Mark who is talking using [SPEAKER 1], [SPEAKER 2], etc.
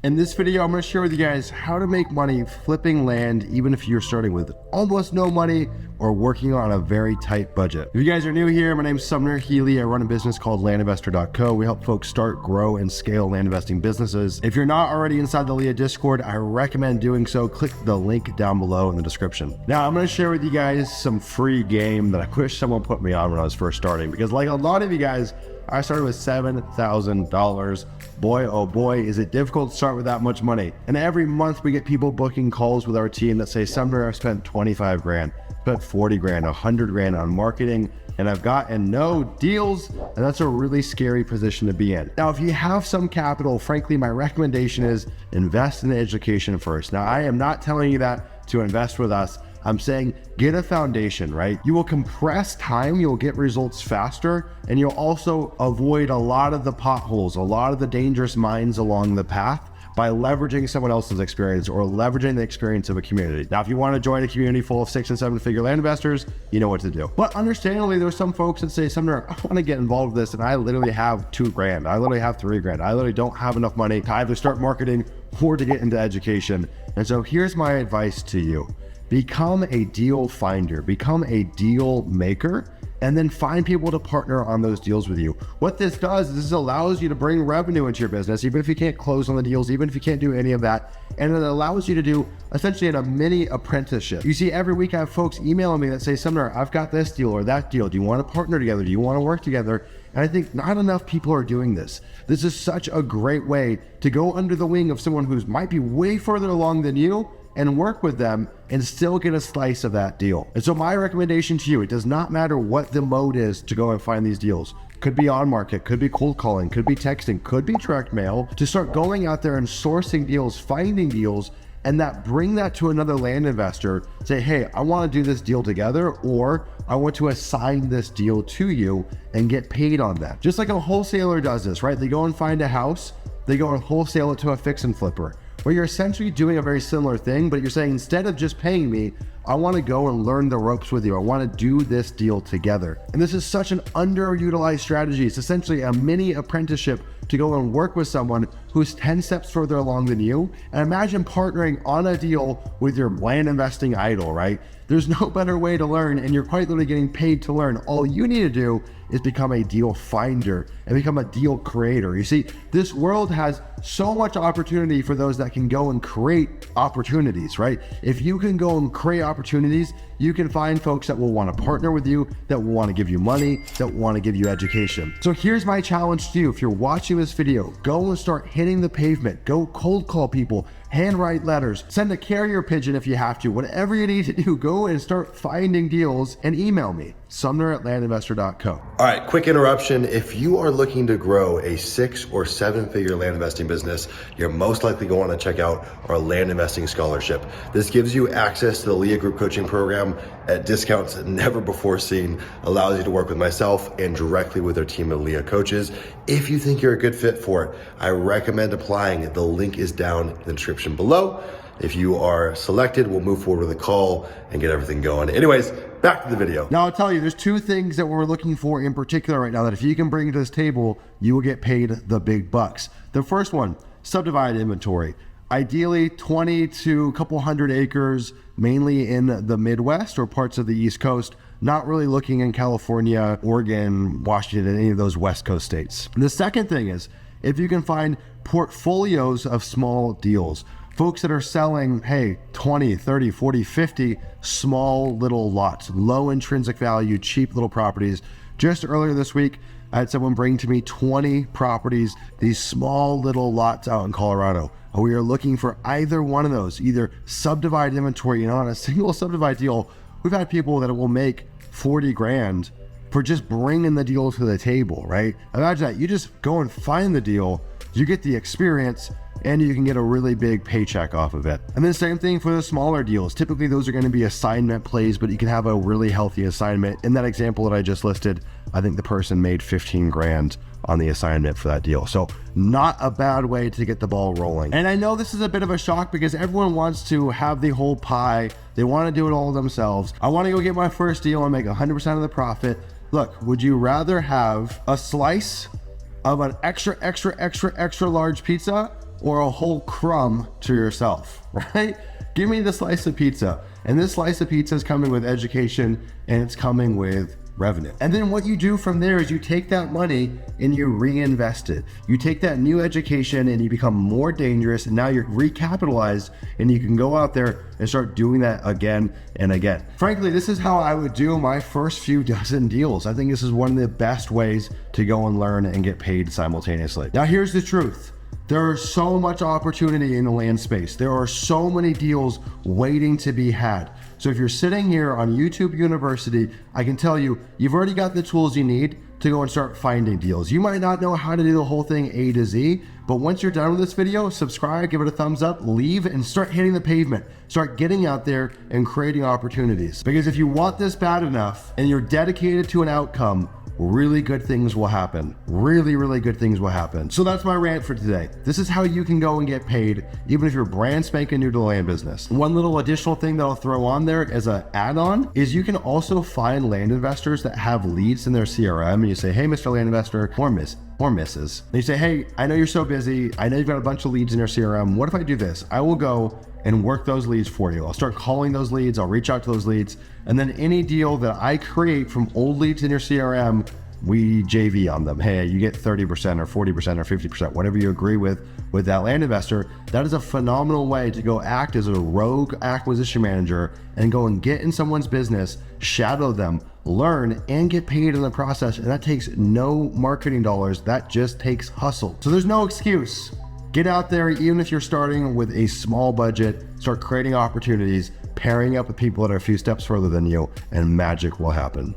[SPEAKER 1] In this video, I'm going to share with you guys how to make money flipping land even if you're starting with almost no money or working on a very tight budget. If you guys are new here, my name is Sumner Healey. I run a business called landinvestor.co. We help folks start, grow, and scale land investing businesses. If you're not already inside the Leah Discord, I recommend doing so. Click the link down below in the description. Now, I'm going to share with you guys some free game that I wish someone put me on when I was first starting, because like a lot of you guys, I started with $7,000. Boy, oh boy, is it difficult to start with that much money. And every month we get people booking calls with our team that say, Sumner, I've spent 25 grand, spent 40 grand, 100 grand on marketing, and I've gotten no deals. And that's a really scary position to be in. Now, if you have some capital, frankly, my recommendation is invest in education first. Now, I am not telling you that to invest with us. I'm saying get a foundation, right? You will compress time, you'll get results faster, and you'll also avoid a lot of the potholes, a lot of the dangerous mines along the path by leveraging someone else's experience or leveraging the experience of a community. Now, if you want to join a community full of 6 and 7 figure land investors, you know what to do. But understandably, there's some folks that say, Sumner, I want to get involved with this, and I literally have 2 grand. I literally have 3 grand. I literally don't have enough money to either start marketing or to get into education. And so here's my advice to you. Become a deal finder, become a deal maker, and then find people to partner on those deals with you. What this does is this allows you to bring revenue into your business, even if you can't close on the deals, even if you can't do any of that. And it allows you to do essentially a mini apprenticeship. You see, every week I have folks emailing me that say, Sumner, I've got this deal or that deal. Do you want to partner together? Do you want to work together? And I think not enough people are doing this. This is such a great way to go under the wing of someone who might be way further along than you and work with them and still get a slice of that deal. And so my recommendation to you, it does not matter what the mode is to go and find these deals. Could be on market, could be cold calling, could be texting, could be direct mail, to start going out there and sourcing deals, finding deals, and bring that to another land investor. Say, hey, I want to do this deal together, or I want to assign this deal to you and get paid on that. Just like a wholesaler does this, right? They go and find a house, they go and wholesale it to a fix and flipper, where you're essentially doing a very similar thing, but you're saying, instead of just paying me, I want to go and learn the ropes with you. I want to do this deal together. And this is such an underutilized strategy. It's essentially a mini apprenticeship to go and work with someone who's 10 steps further along than you. And imagine partnering on a deal with your land investing idol, right? There's no better way to learn, and you're quite literally getting paid to learn. All you need to do is become a deal finder and become a deal creator. You see, this world has so much opportunity for those that can go and create opportunities, right? If you can go and create opportunities, you can find folks that will want to partner with you, that will want to give you money, that want to give you education. So here's my challenge to you. If you're watching this video, go and start hitting the pavement. Go cold call people, handwrite letters, send a carrier pigeon if you have to. Whatever you need to do, go and start finding deals and email me, Sumner@landinvestor.co. All right, quick interruption. If you are looking to grow a 6 or 7 figure land investing business, you're most likely going to want to check out our land investing scholarship. This gives you access to the Leah Group coaching program at discounts never before seen, allows you to work with myself and directly with our team of Leah coaches. If you think you're a good fit for it, I recommend applying. The link is down in the description below. If you are selected, we'll move forward with a call and get everything going. Anyways, back to the video. Now, I'll tell you, there's 2 things that we're looking for in particular right now that if you can bring to this table, you will get paid the big bucks. The first one, subdivided inventory. Ideally 20 to a couple hundred acres, mainly in the Midwest or parts of the East Coast, not really looking in California, Oregon, Washington, any of those West Coast states. And the second thing is, if you can find portfolios of small deals, folks that are selling, hey, 20, 30, 40, 50 small little lots, low intrinsic value, cheap little properties. Just earlier this week, I had someone bring to me 20 properties, these small little lots out in Colorado. We are looking for either one of those, either subdivided inventory, on a single subdivided deal. We've had people that will make 40 grand for just bringing the deal to the table, right? Imagine that. You just go and find the deal, you get the experience, and you can get a really big paycheck off of it. And then same thing for the smaller deals. Typically those are going to be assignment plays, but you can have a really healthy assignment. In that example that I just listed, I think the person made 15 grand on the assignment for that deal. So not a bad way to get the ball rolling. And I know this is a bit of a shock because everyone wants to have the whole pie. They want to do it all themselves. I want to go get my first deal and make 100% of the profit. Look, would you rather have a slice of an extra large pizza or a whole crumb to yourself, right? Give me the slice of pizza. And this slice of pizza is coming with education and it's coming with revenue. And then what you do from there is you take that money and you reinvest it. You take that new education and you become more dangerous, and now you're recapitalized and you can go out there and start doing that again and again. Frankly, this is how I would do my first few dozen deals. I think this is one of the best ways to go and learn and get paid simultaneously. Now here's the truth. There is so much opportunity in the land space. There are so many deals waiting to be had. So if you're sitting here on YouTube University, I can tell you, you've already got the tools you need to go and start finding deals. You might not know how to do the whole thing A to Z, but once you're done with this video, subscribe, give it a thumbs up, leave, and start hitting the pavement. Start getting out there and creating opportunities. Because if you want this bad enough and you're dedicated to an outcome, really good things will happen. Really, really good things will happen. So that's my rant for today. This is how you can go and get paid, even if you're brand spanking new to the land business. One little additional thing that I'll throw on there as an add-on is you can also find land investors that have leads in their CRM, and you say, hey, Mr. Land Investor, or Mrs. And you say, hey, I know you're so busy. I know you've got a bunch of leads in your CRM. What if I do this? I will go and work those leads for you. I'll start calling those leads. I'll reach out to those leads. And then any deal that I create from old leads in your CRM, we JV on them. Hey, you get 30% or 40% or 50%, whatever you agree with that land investor. That is a phenomenal way to go act as a rogue acquisition manager and go and get in someone's business, shadow them, learn, and get paid in the process. And that takes no marketing dollars. That just takes hustle. So there's no excuse. Get out there, even if you're starting with a small budget, start creating opportunities, pairing up with people that are a few steps further than you, and magic will happen.